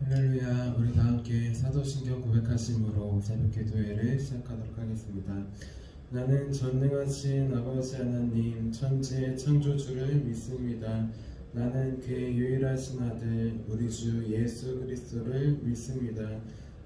할렐루야. 우리 다 함께 사도신경 고백하심으로 새벽 기도회를 시작하도록 하겠습니다. 나는 전능하신 아버지 하나님 천지의 창조주를 믿습니다. 나는 그의 유일하신 아들 우리 주 예수 그리스도를 믿습니다.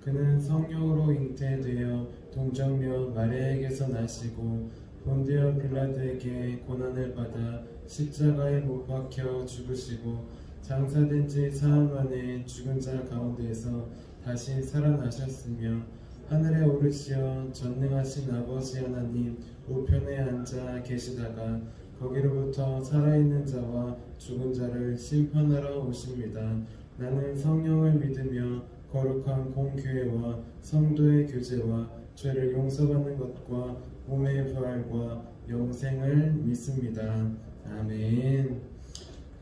그는 성령으로 잉태되어 동정녀 마리아에게서 나시고 본디오 빌라도에게 고난을 받아 십자가에 못 박혀 죽으시고 장사된 지 사흘 만에 죽은 자 가운데에서 다시 살아나셨으며 하늘에 오르시어 전능하신 아버지 하나님 우편에 앉아 계시다가 거기로부터 살아있는 자와 죽은 자를 심판하러 오십니다. 나는 성령을 믿으며 거룩한 공교회와 성도의 교제와 죄를 용서받는 것과 몸의 부활과 영생을 믿습니다. 아멘.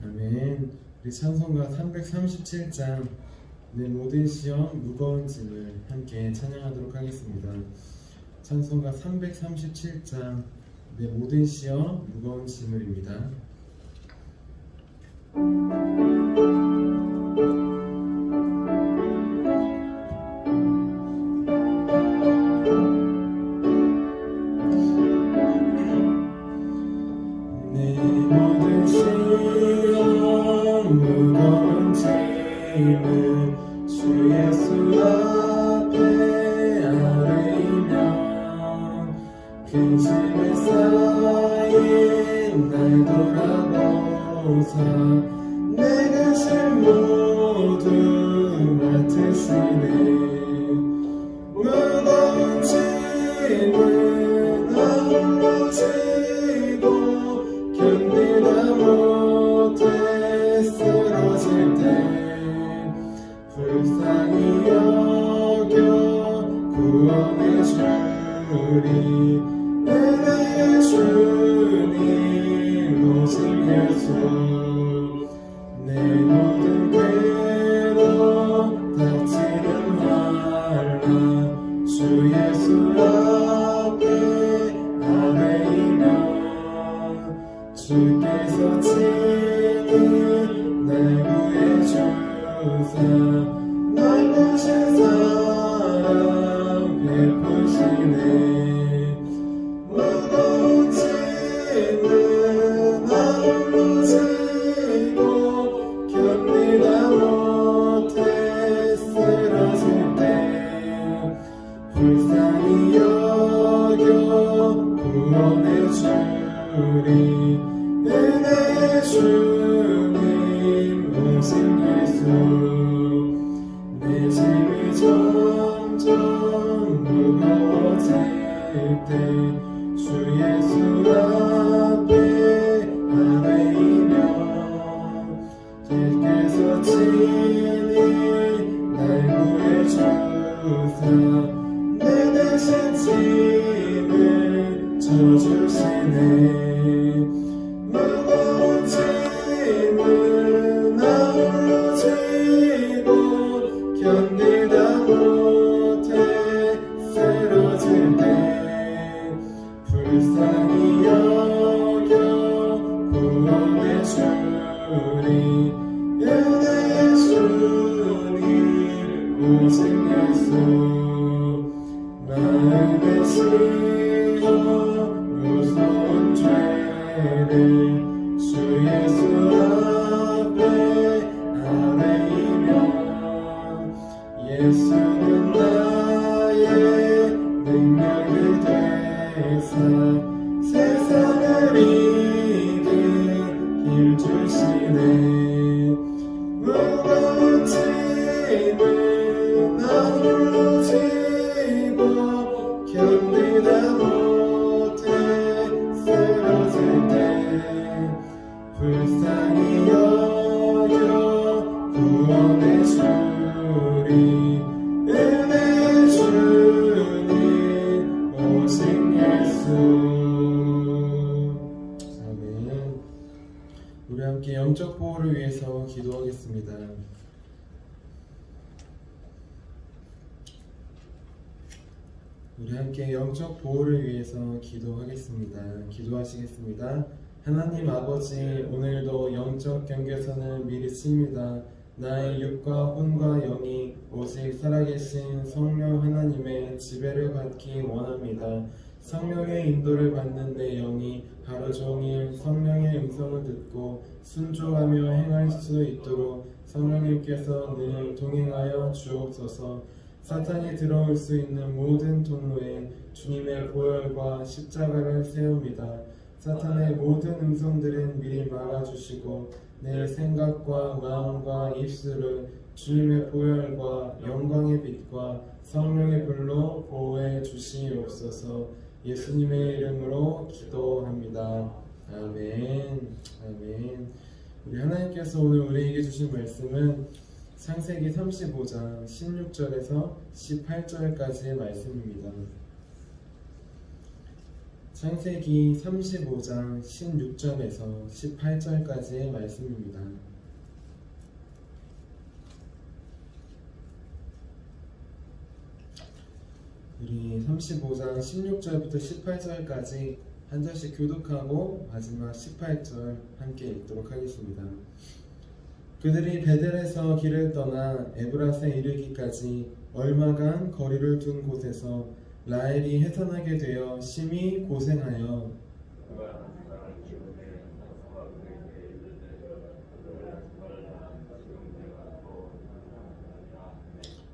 아멘. 우리 찬송가 337장 내 모든 시험 무거운 짐을 함께 찬양하도록 하겠습니다. 찬송가 337장 내 모든 시험 무거운 짐을입니다. 무거운 짐을 주 예수 앞에 아뢰면 그 짐에 쌓인 날 돌아보사 내게 짐 모두 맡으시네. 무거운 짐을 나 홀로 지고 견디다 못해 쓰러질 때 불쌍히 여겨 구원해 주리. 은혜의 주님 오직 예수 내 모든 괴로 닥치는 환란 주 예수 앞에 아뢰이며 주께서 친히 날 구해주사 날 보신 사랑 베푸시네. 무거운 짐을 나 홀로 지고 견디다 못해 쓰러질 때 불쌍히 여겨 구원해 주리. 은혜의 주님 오신 예수 내 짐이 점점 무거워질 때 주 예수 앞에 아뢰이며 주께서 친히 날 구해주사 내 대신 짐을 져주시네. 무거운 짐을 나 홀로 지고 견디다 못해 쓰러질 때 불쌍히 여겨 구원해 주리. 은혜의 주님 오직 예수 마음에 실어 무서운 죄를 주 예수 앞에 아뢰이며 예수는 나의 능력이 되사 세상을 이길 힘 주시네. 무거운 짐을 나 홀로 지고 견디다 못해 쓰러질 때 불쌍히 여겨 구원해 주리. 은혜의 주님 오직 예수. 아멘. 우리 함께 영적 보호를 위해서 기도하겠습니다. 우리 함께 영적 보호를 위해서 기도하겠습니다. 기도하시겠습니다. 하나님 아버지, 오늘도 영적 경계선을 미리 칩니다. 나의 육과 혼과 영이 오직 살아계신 성령 하나님의 지배를 받기 원합니다. 성령의 인도를 받는 내 영이 하루 종일 성령의 음성을 듣고 순종하며 행할 수 있도록 성령님께서 늘 동행하여 주옵소서. 사탄이 들어올 수 있는 모든 통로에 주님의 보혈과 십자가를 세웁니다. 사탄의 모든 음성들은 미리 막아주시고 내 생각과 마음과 입술을 주님의 보혈과 영광의 빛과 성령의 불로 보호해 주시옵소서. 예수님의 이름으로 기도합니다. 아멘. 아멘. 우리 하나님께서 오늘 우리에게 주신 말씀은 창세기 35장 16절에서 18절까지의 말씀입니다. 창세기 35장 16절에서 18절까지의 말씀입니다. 우리 35장 16절부터 18절까지 한 절씩 교독하고 마지막 18절 함께 읽도록 하겠습니다. 그들이 베델에서 길을 떠나 에브라스에 이르기까지 얼마간 거리를 둔 곳에서 라헬이 해산하게 되어 심히 고생하여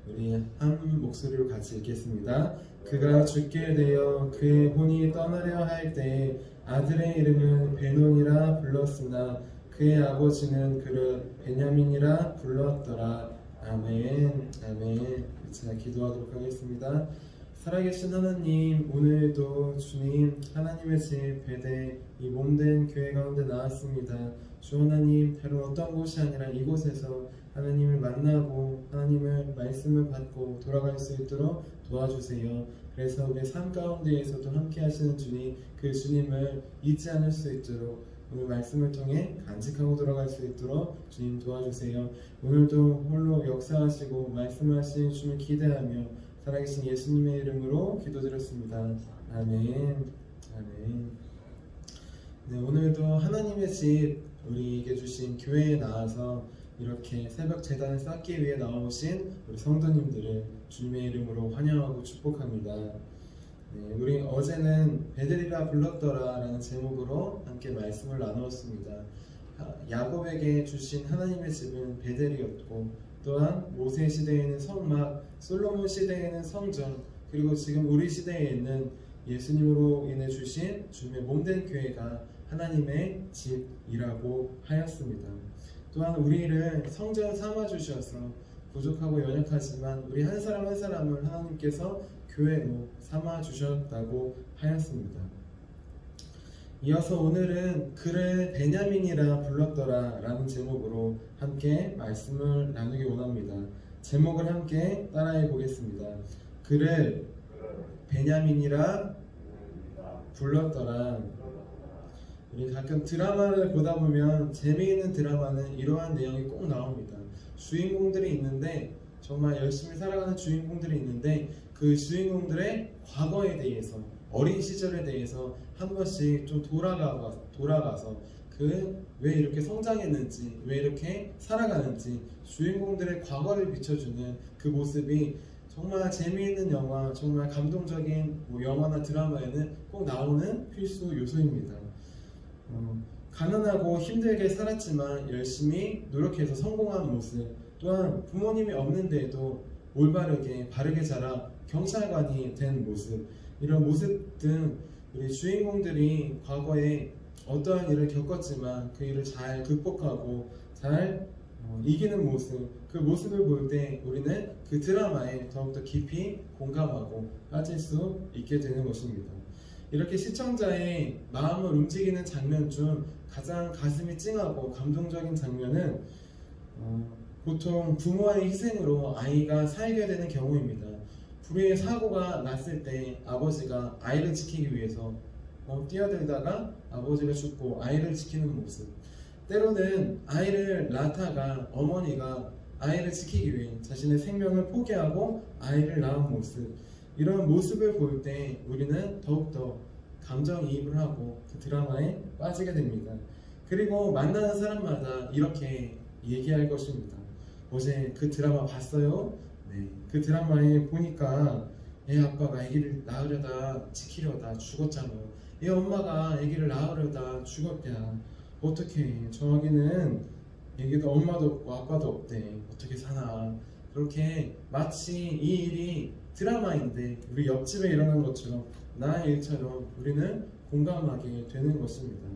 우리 한 목소리로 같이 읽겠습니다. 그가 죽게 되어 그의 혼이 떠나려 할 때 아들의 이름은 베논이라 불렀으나 그의 아버지는 그를 베냐민이라 불렀더라. 아멘. 아멘. 제가 기도하도록 하겠습니다. 살아계신 하나님, 오늘도 주님 하나님의 집 베델 이 몸된 교회 가운데 나왔습니다. 주 하나님, 다른 어떤 곳이 아니라 이곳에서 하나님을 만나고 하나님의 말씀을 받고 돌아갈 수 있도록 도와주세요. 그래서 우리의 삶 가운데에서도 함께 하시는 주님, 그 주님을 잊지 않을 수 있도록 오늘 말씀을 통해 간직하고 돌아갈 수 있도록 주님 도와주세요. 오늘도 홀로 역사하시고 말씀하신 주님을 기대하며 살아계신 예수님의 이름으로 기도드렸습니다. 아멘. 아멘. 네, 오늘도 하나님의 집 우리에게 주신 교회에 나와서 이렇게 새벽 제단을 쌓기 위해 나오신 우리 성도님들을 주님의 이름으로 환영하고 축복합니다. 네, 우리 어제는 베델이라 불렀더라 라는 제목으로 함께 말씀을 나누었습니다. 야곱에게 주신 하나님의 집은 베델이었고 또한 모세 시대에는 성막, 솔로몬 시대에는 성전, 그리고 지금 우리 시대에 있는 예수님으로 인해 주신 주님의 몸된 교회가 하나님의 집이라고 하였습니다. 또한 우리를 성전 삼아 주셔서 부족하고 연약하지만 우리 한 사람 한 사람을 하나님께서 교회로 삼아 주셨다고 하였습니다. 이어서 오늘은 그를 베냐민이라 불렀더라 라는 제목으로 함께 말씀을 나누기 원합니다. 제목을 함께 따라해 보겠습니다. 그를 베냐민이라 불렀더라. 우리 가끔 드라마를 보다 보면 재미있는 드라마는 이러한 내용이 꼭 나옵니다. 주인공들이 있는데 정말 열심히 살아가는 주인공들이 있는데 그 주인공들의 과거에 대해서 어린 시절에 대해서 한 번씩 좀 돌아가서 그 왜 이렇게 성장했는지 왜 이렇게 살아가는지 주인공들의 과거를 비춰주는 그 모습이 정말 재미있는 영화, 정말 감동적인 영화나 드라마에는 꼭 나오는 필수 요소입니다. 가난하고 힘들게 살았지만 열심히 노력해서 성공한 모습, 또한 부모님이 없는데도 올바르게 바르게 자라 경찰관이 된 모습, 이런 모습 등 우리 주인공들이 과거에 어떠한 일을 겪었지만 그 일을 잘 극복하고 잘 이기는 모습, 그 모습을 볼 때 우리는 그 드라마에 더욱더 깊이 공감하고 빠질 수 있게 되는 것입니다. 이렇게 시청자의 마음을 움직이는 장면 중 가장 가슴이 찡하고 감동적인 장면은 보통 부모의 희생으로 아이가 살게 되는 경우입니다. 불의의 사고가 났을 때 아버지가 아이를 지키기 위해서 뛰어들다가 아버지가 죽고 아이를 지키는 모습, 때로는 아이를 낳다가 어머니가 아이를 지키기 위해 자신의 생명을 포기하고 아이를 낳은 모습, 이런 모습을 볼 때 우리는 더욱더 감정이입을 하고 그 드라마에 빠지게 됩니다. 그리고 만나는 사람마다 이렇게 얘기할 것입니다. 어제 그 드라마 봤어요? 네, 그 드라마에 보니까 애 아빠가 아기를 낳으려다 지키려다 죽었잖아. 얘 엄마가 아기를 낳으려다 죽었대야. 어떻게 저 아기는 애기도 엄마도 없고 아빠도 없대. 어떻게 사나. 그렇게 마치 이 일이 드라마인데 우리 옆집에 일어난 것처럼 나의 일처럼 우리는 공감하게 되는 것입니다.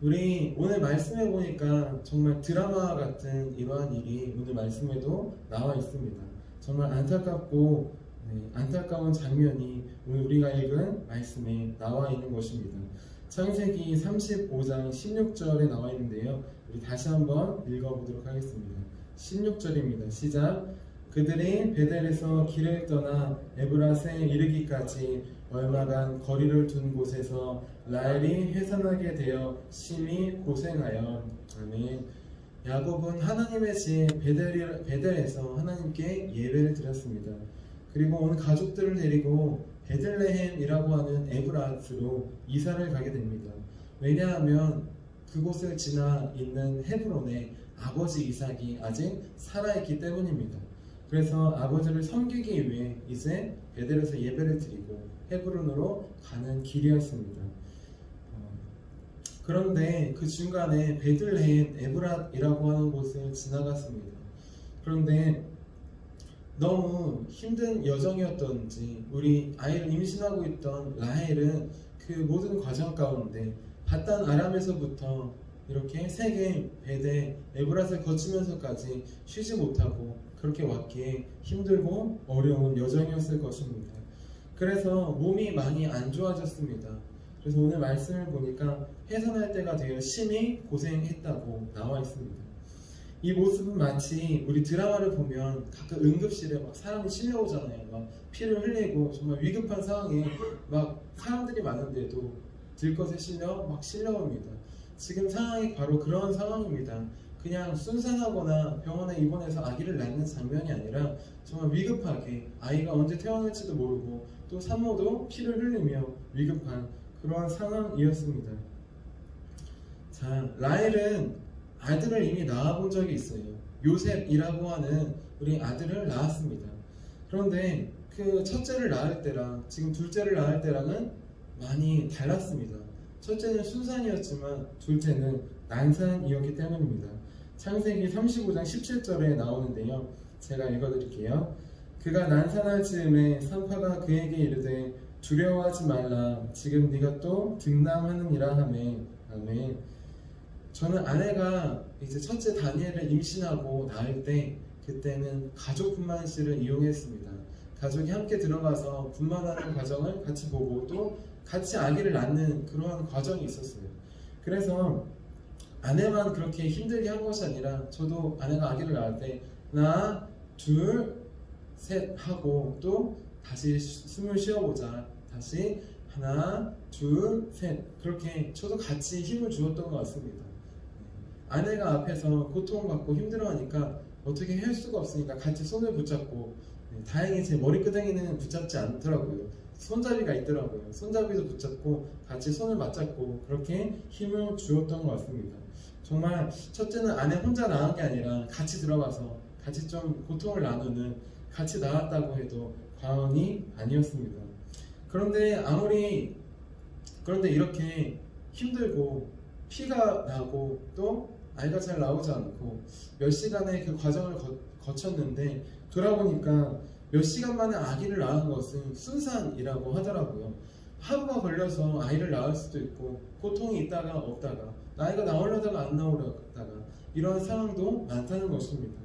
우리 오늘 말씀해 보니까 정말 드라마 같은 이러한 일이 오늘 말씀에도 나와 있습니다. 정말 안타깝고 안타까운 장면이 오늘 우리가 읽은 말씀에 나와 있는 것입니다. 창세기 35장 16절에 나와 있는데요. 우리 다시 한번 읽어보도록 하겠습니다. 16절입니다. 시작. 그들이 베델에서 길을 떠나 에브라스에 이르기까지 얼마간 거리를 둔 곳에서 라헬이 해산하게 되어 심히 고생하여. 아멘. 야곱은 하나님의 집 베델에서 하나님께 예배를 드렸습니다. 그리고 온 가족들을 데리고 베들레헴이라고 하는 에브라스로 이사를 가게 됩니다. 왜냐하면 그곳을 지나 있는 헤브론에 아버지 이삭이 아직 살아있기 때문입니다. 그래서 아버지를 섬기기 위해 이제 베델에서 예배를 드리고 헤브론으로 가는 길이었습니다. 그런데 그 중간에 베들레헴 에브랏이라고 하는 곳을 지나갔습니다. 그런데 너무 힘든 여정이었던지 우리 아이를 임신하고 있던 라헬은 그 모든 과정 가운데 바단 아람에서부터 이렇게 세계 베델 에브랏을 거치면서까지 쉬지 못하고 그렇게 왔기에 힘들고 어려운 여정이었을 것입니다. 그래서 몸이 많이 안 좋아졌습니다. 그래서 오늘 말씀을 보니까 해산할 때가 되어 심히 고생했다고 나와 있습니다. 이 모습은 마치 우리 드라마를 보면 가끔 응급실에 막 사람이 실려오잖아요. 막 피를 흘리고 정말 위급한 상황에 막 사람들이 많은데도 들것에 실려 막 실려옵니다. 지금 상황이 바로 그런 상황입니다. 그냥 순산하거나 병원에 입원해서 아기를 낳는 장면이 아니라 정말 위급하게 아이가 언제 태어날지도 모르고 또 산모도 피를 흘리며 위급한 그러한 상황이었습니다. 자, 라헬은 아들을 이미 낳아본 적이 있어요. 요셉이라고 하는 우리 아들을 낳았습니다. 그런데 그 첫째를 낳을 때랑 지금 둘째를 낳을 때랑은 많이 달랐습니다. 첫째는 순산이었지만 둘째는 난산이었기 때문입니다. 창세기 35장 17절에 나오는데요. 제가 읽어드릴게요. 그가 난산할 즈음에 산파가 그에게 이르되 두려워하지 말라. 지금 네가 또 등남하느니라 하매. 아멘. 저는 아내가 이제 첫째 다니엘을 임신하고 낳을 때 그때는 가족 분만실을 이용했습니다. 가족이 함께 들어가서 분만하는 과정을 같이 보고 또 같이 아기를 낳는 그러한 과정이 있었어요. 그래서 아내만 그렇게 힘들게 한 것이 아니라 저도 아내가 아기를 낳을 때 하나, 둘, 셋 하고 또 다시 숨을 쉬어보자. 다시 하나, 둘, 셋 그렇게 저도 같이 힘을 주었던 것 같습니다. 아내가 앞에서 고통받고 힘들어하니까 어떻게 할 수가 없으니까 같이 손을 붙잡고 다행히 제 머리끄댕이는 붙잡지 않더라고요. 손잡이가 있더라고요. 손잡이도 붙잡고 같이 손을 맞잡고 그렇게 힘을 주었던 것 같습니다. 정말 첫째는 아내 혼자 낳은 게 아니라 같이 들어가서 같이 좀 고통을 나누는 같이 낳았다고 해도 과언이 아니었습니다. 그런데 이렇게 힘들고 피가 나고 또 아이가 잘 나오지 않고 몇 시간의 그 과정을 거쳤는데 돌아보니까 몇 시간 만에 아기를 낳은 것은 순산이라고 하더라고요. 하루가 걸려서 아이를 낳을 수도 있고 고통이 있다가 없다가 아이가 나오려다가 안 나오려다가 이런 상황도 많다는 것입니다.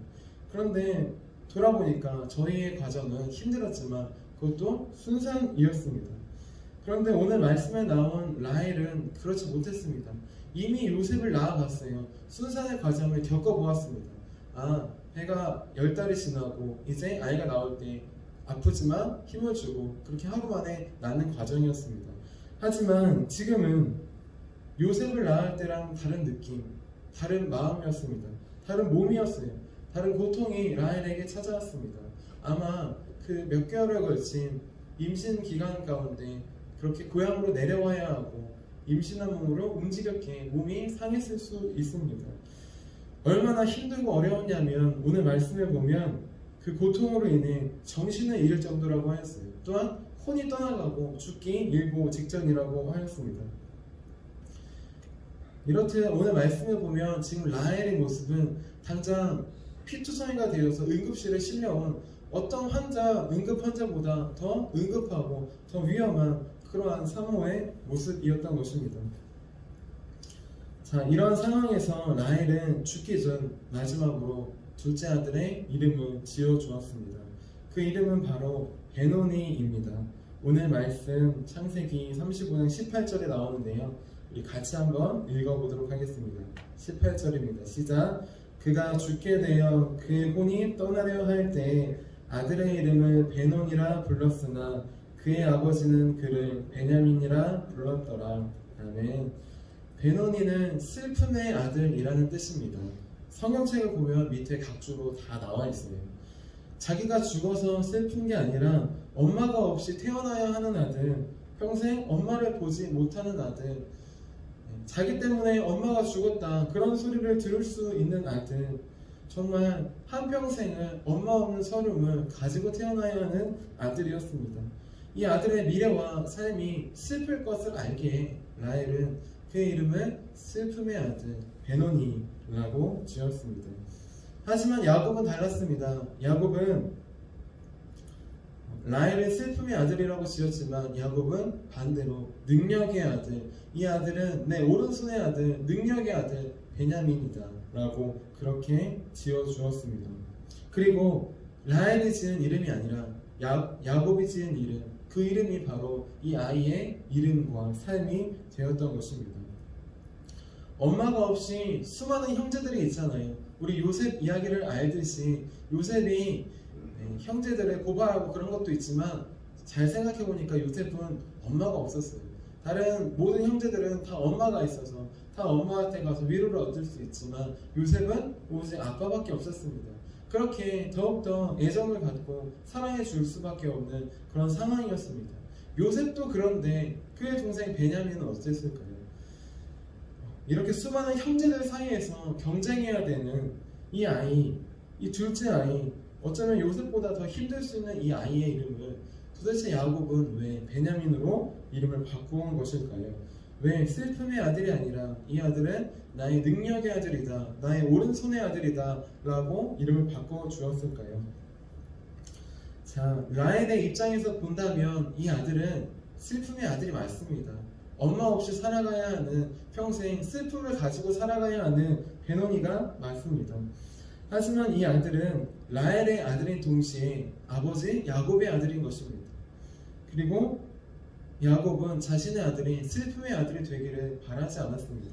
그런데 돌아보니까 저희의 과정은 힘들었지만 그것도 순산이었습니다. 그런데 오늘 말씀에 나온 라헬은 그렇지 못했습니다. 이미 요셉을 낳아봤어요. 순산의 과정을 겪어보았습니다. 배가 10달이 지나고 이제 아이가 나올 때 아프지만 힘을 주고 그렇게 하루 만에 낳는 과정이었습니다. 하지만 지금은 요셉을 낳을 때랑 다른 느낌, 다른 마음이었습니다. 다른 몸이었어요. 다른 고통이 라헬에게 찾아왔습니다. 아마 그 몇 개월에 걸친 임신 기간 가운데 그렇게 고향으로 내려와야 하고 임신한 몸으로 움직였기에 몸이 상했을 수 있습니다. 얼마나 힘들고 어려웠냐면 오늘 말씀을 보면 그 고통으로 인해 정신을 잃을 정도라고 하였어요. 또한 혼이 떠나가고 죽기 일보 직전이라고 하였습니다. 이렇듯 오늘 말씀을 보면 지금 라헬의 모습은 당장 피투성이가 되어서 응급실에 실려온 어떤 응급 환자보다 더 응급하고 더 위험한 그러한 산모의 모습이었던 것입니다. 자, 이런 상황에서 라헬은 죽기 전 마지막으로 둘째 아들의 이름을 지어주었습니다. 그 이름은 바로 베노니입니다. 오늘 말씀 창세기 35장 18절에 나오는데요. 우리 같이 한번 읽어보도록 하겠습니다. 18절입니다. 시작. 그가 죽게 되어 그의 혼이 떠나려 할 때 아들의 이름을 베논이라 불렀으나 그의 아버지는 그를 베냐민이라 불렀더라. 아멘. 베노니는 슬픔의 아들이라는 뜻입니다. 성경책을 보면 밑에 각주로 다 나와 있어요. 자기가 죽어서 슬픈 게 아니라 엄마가 없이 태어나야 하는 아들, 평생 엄마를 보지 못하는 아들, 자기 때문에 엄마가 죽었다 그런 소리를 들을 수 있는 아들, 정말 한평생을 엄마 없는 서름을 가지고 태어나야 하는 아들이었습니다. 이 아들의 미래와 삶이 슬플 것을 알기에 라헬은 그의 이름을 슬픔의 아들 베노니라고 지었습니다. 하지만 야곱은 달랐습니다. 야곱은 라헬은 슬픔의 아들이라고 지었지만 야곱은 반대로 능력의 아들, 이 아들은 내 오른손의 아들, 능력의 아들 베냐민이다 라고 그렇게 지어주었습니다. 그리고 라헬이 지은 이름이 아니라 야곱이 지은 이름, 그 이름이 바로 이 아이의 이름과 삶이 되었던 것입니다. 엄마가 없이 수많은 형제들이 있잖아요. 우리 요셉 이야기를 알듯이 요셉이 형제들을 고발하고 그런 것도 있지만 잘 생각해보니까 요셉은 엄마가 없었어요. 다른 모든 형제들은 다 엄마가 있어서 다 엄마한테 가서 위로를 얻을 수 있지만 요셉은 오직 아빠밖에 없었습니다. 그렇게 더욱더 애정을 갖고 사랑해 줄 수밖에 없는 그런 상황이었습니다. 요셉도 그런데 그의 동생 베냐민은 어땠을까요? 이렇게 수많은 형제들 사이에서 경쟁해야 되는 이 아이, 이 둘째 아이, 어쩌면 요셉보다 더 힘들 수 있는 이 아이의 이름을 도대체 야곱은 왜 베냐민으로 이름을 바꾸은 것일까요? 왜 슬픔의 아들이 아니라 이 아들은 나의 능력의 아들이다, 나의 오른손의 아들이다 라고 이름을 바꿔 주었을까요? 자, 라헬의 입장에서 본다면 이 아들은 슬픔의 아들이 맞습니다. 엄마 없이 살아가야 하는, 평생 슬픔을 가지고 살아가야 하는 베노니가 맞습니다. 하지만 이 아들은 라헬의 아들인 동시에 아버지 야곱의 아들인 것입니다. 그리고 야곱은 자신의 아들이 슬픔의 아들이 되기를 바라지 않았습니다.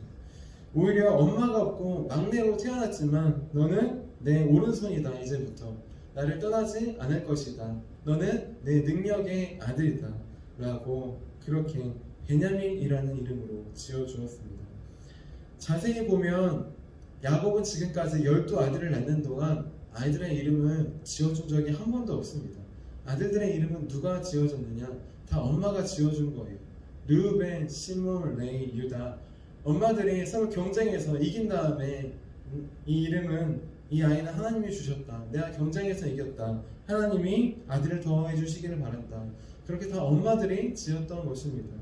오히려 엄마가 없고 막내로 태어났지만 너는 내 오른손이다. 이제부터 나를 떠나지 않을 것이다. 너는 내 능력의 아들이다 라고 그렇게 베냐민이라는 이름으로 지어주었습니다. 자세히 보면 야곱은 지금까지 12아들을 낳는 동안 아이들의 이름을 지어준 적이 한 번도 없습니다. 아들들의 이름은 누가 지어줬느냐? 다 엄마가 지어준 거예요. 르우벤, 시므온, 레위, 유다. 엄마들이 서로 경쟁해서 이긴 다음에 이 이름은 이 아이는 하나님이 주셨다. 내가 경쟁해서 이겼다. 하나님이 아들을 더해 주시기를 바란다. 그렇게 다 엄마들이 지었던 것입니다.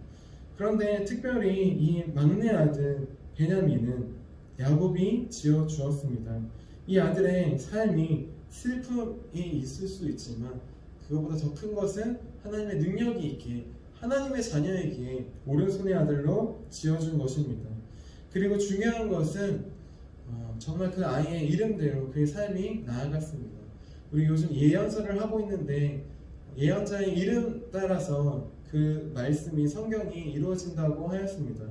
그런데 특별히 이 막내 아들 베냐민은 야곱이 지어 주었습니다. 이 아들의 삶이 슬픔이 있을 수 있지만 그것보다 더 큰 것은 하나님의 능력이 있기에 하나님의 자녀이기에 오른손의 아들로 지어준 것입니다. 그리고 중요한 것은 정말 그 아이의 이름대로 그의 삶이 나아갔습니다. 우리 요즘 예언서를 하고 있는데 예언자의 이름 따라서 그 말씀이 성경이 이루어진다고 하였습니다.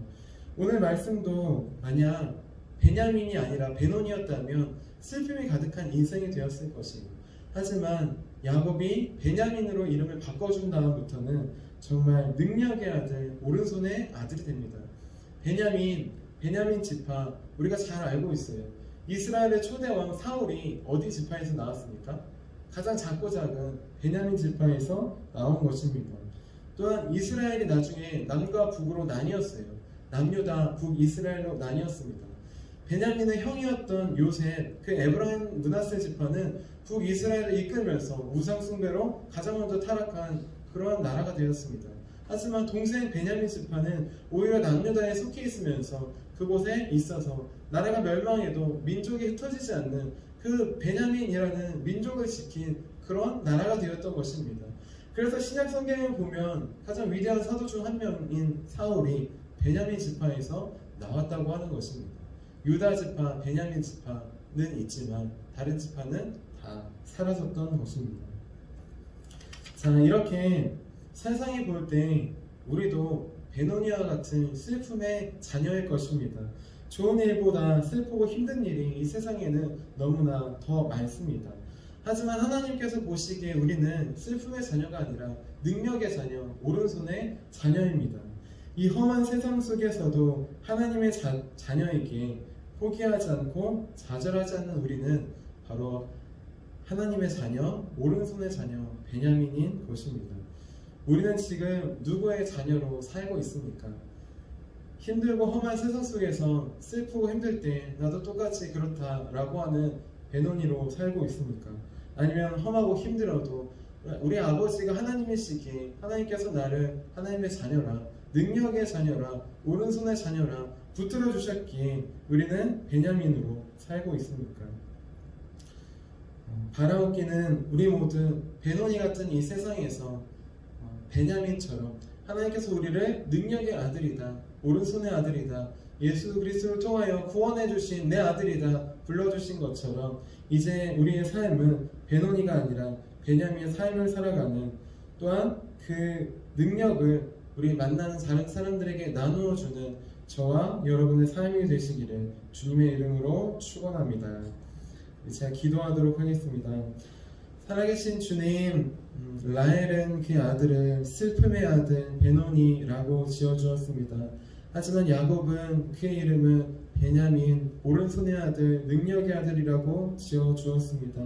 오늘 말씀도 만약 베냐민이 아니라 베논이었다면 슬픔이 가득한 인생이 되었을 것이고, 하지만 야곱이 베냐민으로 이름을 바꿔준 다음부터는 정말 능력의 아들, 오른손의 아들이 됩니다. 베냐민 지파, 우리가 잘 알고 있어요. 이스라엘의 초대왕 사울이 어디 지파에서 나왔습니까? 가장 작고 작은 베냐민 지파에서 나온 것입니다. 또한 이스라엘이 나중에 남과 북으로 나뉘었어요. 남유다, 북이스라엘로 나뉘었습니다. 베냐민의 형이었던 요셉, 그 에브라임 므낫세 지파는 북이스라엘을 이끌면서 우상숭배로 가장 먼저 타락한 그러한 나라가 되었습니다. 하지만 동생 베냐민 지파는 오히려 남유다에 속해 있으면서 그곳에 있어서 나라가 멸망해도 민족이 흩어지지 않는 그 베냐민이라는 민족을 지킨 그런 나라가 되었던 것입니다. 그래서 신약 성경을 보면 가장 위대한 사도 중 한 명인 사울이 베냐민 지파에서 나왔다고 하는 것입니다. 유다 지파, 베냐민 지파는 있지만 다른 지파는 다 사라졌던 것입니다. 자, 이렇게 세상이 볼 때 우리도 베노니와 같은 슬픔의 자녀일 것입니다. 좋은 일보다 슬프고 힘든 일이 이 세상에는 너무나 더 많습니다. 하지만 하나님께서 보시기에 우리는 슬픔의 자녀가 아니라 능력의 자녀, 오른손의 자녀입니다. 이 험한 세상 속에서도 하나님의 자녀에게 포기하지 않고 좌절하지 않는 우리는 바로 하나님의 자녀, 오른손의 자녀, 베냐민인 것입니다. 우리는 지금 누구의 자녀로 살고 있습니까? 힘들고 험한 세상 속에서 슬프고 힘들 때 나도 똑같이 그렇다라고 하는 베노니로 살고 있습니까? 아니면 험하고 힘들어도 우리 아버지가 하나님이시기에 하나님께서 나를 하나님의 자녀라, 능력의 자녀라, 오른손의 자녀라 붙들어 주셨기에 우리는 베냐민으로 살고 있습니까? 바라옵기는 우리 모두 베노니 같은 이 세상에서 베냐민처럼 하나님께서 우리를 능력의 아들이다, 오른손의 아들이다, 예수 그리스도를 통하여 구원해 주신 내 아들이다 불러주신 것처럼 이제 우리의 삶은 베노니가 아니라 베냐민의 삶을 살아가는, 또한 그 능력을 우리 만나는 다른 사람들에게 나누어 주는 저와 여러분의 삶이 되시기를 주님의 이름으로 축원합니다. 제가 기도하도록 하겠습니다. 살아계신 주님, 라헬은 그 아들을 슬픔의 아들 베노니라고 지어주었습니다. 하지만 야곱은 그의 이름은 베냐민, 오른손의 아들, 능력의 아들이라고 지어주었습니다.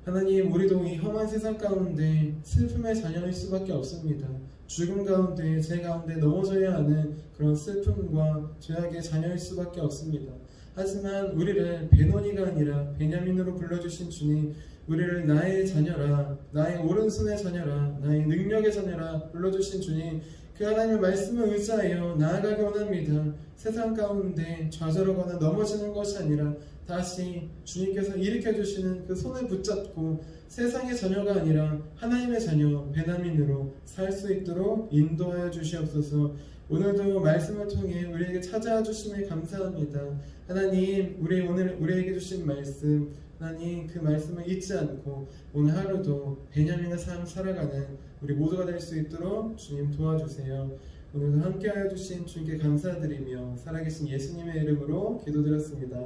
하나님, 우리도 이 험한 세상 가운데 슬픔의 자녀일 수밖에 없습니다. 죽음 가운데, 죄 가운데 넘어져야 하는 그런 슬픔과 죄악의 자녀일 수밖에 없습니다. 하지만 우리를 베노니가 아니라 베냐민으로 불러주신 주님, 우리를 나의 자녀라, 나의 오른손의 자녀라, 나의 능력의 자녀라 불러주신 주님, 그 하나님의 말씀을 의지하여 나아가기 원합니다. 세상 가운데 좌절하거나 넘어지는 것이 아니라 다시 주님께서 일으켜주시는 그 손을 붙잡고 세상의 자녀가 아니라 하나님의 자녀 베냐민으로 살 수 있도록 인도하여 주시옵소서. 오늘도 말씀을 통해 우리에게 찾아와 주심에 감사합니다. 하나님, 우리에게 주신 말씀, 하나님 그 말씀을 잊지 않고 오늘 하루도 베냐민의 삶 살아가는 우리 모두가 될 수 있도록 주님 도와주세요. 오늘도 함께하여 주신 주님께 감사드리며 살아계신 예수님의 이름으로 기도드렸습니다.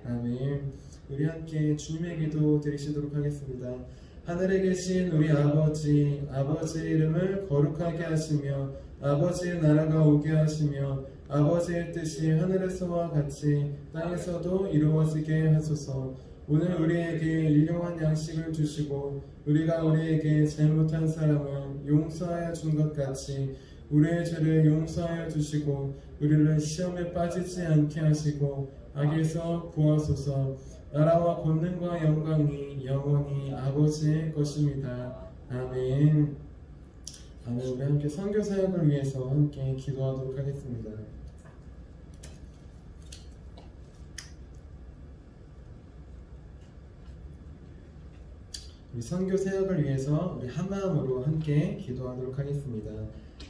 아멘. 우리 함께 주님의 기도 드리시도록 하겠습니다. 하늘에 계신 우리 아버지, 아버지의 이름을 거룩하게 하시며 아버지의 나라가 오게 하시며 아버지의 뜻이 하늘에서와 같이 땅에서도 이루어지게 하소서. 오늘 우리에게 일용할 양식을 주시고 우리가 우리에게 잘못한 사람은 용서하여 준 것 같이 우리의 죄를 용서하여 주시고 우리를 시험에 빠지지 않게 하시고 악에서 구하소서. 나라와 권능과 영광이 영원히 아버지의 것입니다. 아멘. 아멘. 우리 함께 선교 사역을 위해서 함께 기도하도록 하겠습니다. 우리 선교 사역을 위해서 우리 한 마음으로 함께 기도하도록 하겠습니다.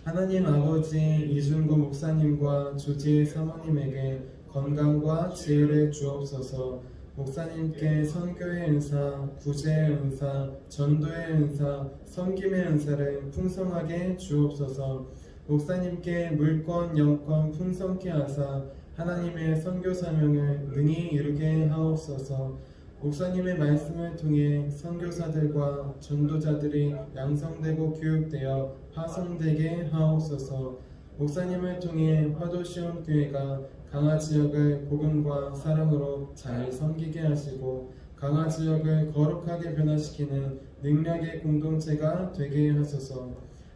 하나님 아버지, 이준구 목사님과 조지혜 사모님에게 건강과 지혜를 주옵소서. 목사님께 선교의 은사, 구제의 은사, 전도의 은사, 섬김의 은사를 풍성하게 주옵소서. 목사님께 물권, 영권 풍성케 하사 하나님의 선교 사명을 능히 이루게 하옵소서. 목사님의 말씀을 통해 선교사들과 전도자들이 양성되고 교육되어 파송되게 하옵소서. 목사님을 통해 화도시온 교회가 강화 지역을 복음과 사랑으로 잘 섬기게 하시고 강화 지역을 거룩하게 변화시키는 능력의 공동체가 되게 하소서.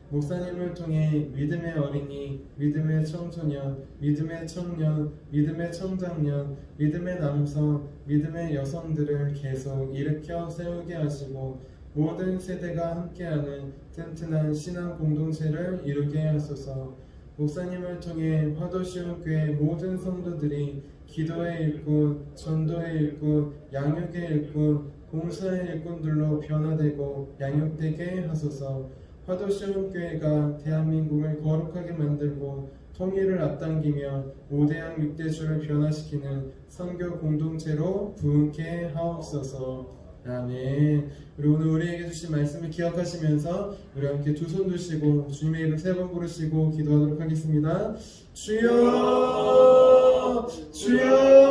목사님을 통해 믿음의 어린이, 믿음의 청소년, 믿음의 청년, 믿음의 청장년, 믿음의 남성, 믿음의 여성들을 계속 일으켜 세우게 하시고 모든 세대가 함께하는 튼튼한 신앙 공동체를 이루게 하소서. 목사님을 통해 화도시온 교회 모든 성도들이 기도의 일꾼, 전도의 일꾼, 양육의 일꾼, 봉사의 일꾼들로 변화되고 양육되게 하소서. 화도시온 교회가 대한민국을 거룩하게 만들고 통일을 앞당기며 5대양 6대주를 변화시키는 선교 공동체로 부흥케 하옵소서. 아멘. 우리 오늘 우리에게 주신 말씀을 기억하시면서 우리 함께 두 손 드시고 주님의 이름 3번 부르시고 기도하도록 하겠습니다. 주여, 주여.